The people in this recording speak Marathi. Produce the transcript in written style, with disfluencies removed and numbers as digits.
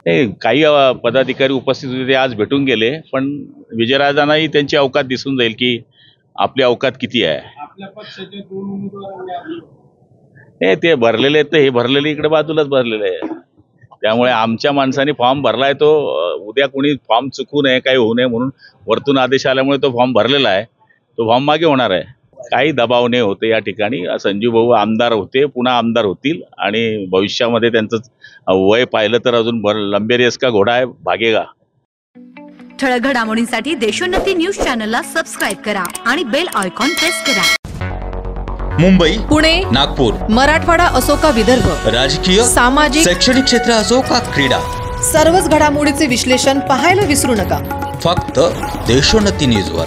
काही पदाधिकारी उपस्थित होते, ते आज भेटून गेले, पण विजयराजांनाही त्यांची अवकात दिसून जाईल की आपली अवकात किती आहे. आपल्या पक्षाचे 2 उमेदवार ते भरलेले आहेत, तर हे भरलेले इकडे बाजूलाच भरलेले आहे. त्यामुळे आमच्या माणसाने फॉर्म भरलाय, तो उद्या कोणी फॉर्म चुकू नये, काही होऊ नये म्हणून वरतून आदेश आल्यामुळे तो फॉर्म भरलेला आहे. तो फॉर्म मागे होणार आहे. काही दबाव नाही होते या ठिकाणी. संजीव भाऊ आमदार होते, पुन्हा आमदार होतील आणि भविष्यामध्ये त्यांचं वय पाहिलं तर अजून लंबे रेस का घोडा आहे, भागेगा. ठळक घडामोडींसाठी देशोन्नती न्यूज चॅनलला सबस्क्राईब करा आणि बेल आयकॉन प्रेस करा. मुंबई, पुणे, नागपूर, मराठवाडा असो का विदर्भ, राजकीय, सामाजिक, शैक्षणिक क्षेत्र असो का क्रीडा, सर्वच घडामोडीचे विश्लेषण पाहायला विसरू नका. फक्त देशोन्नती न्यूजवर.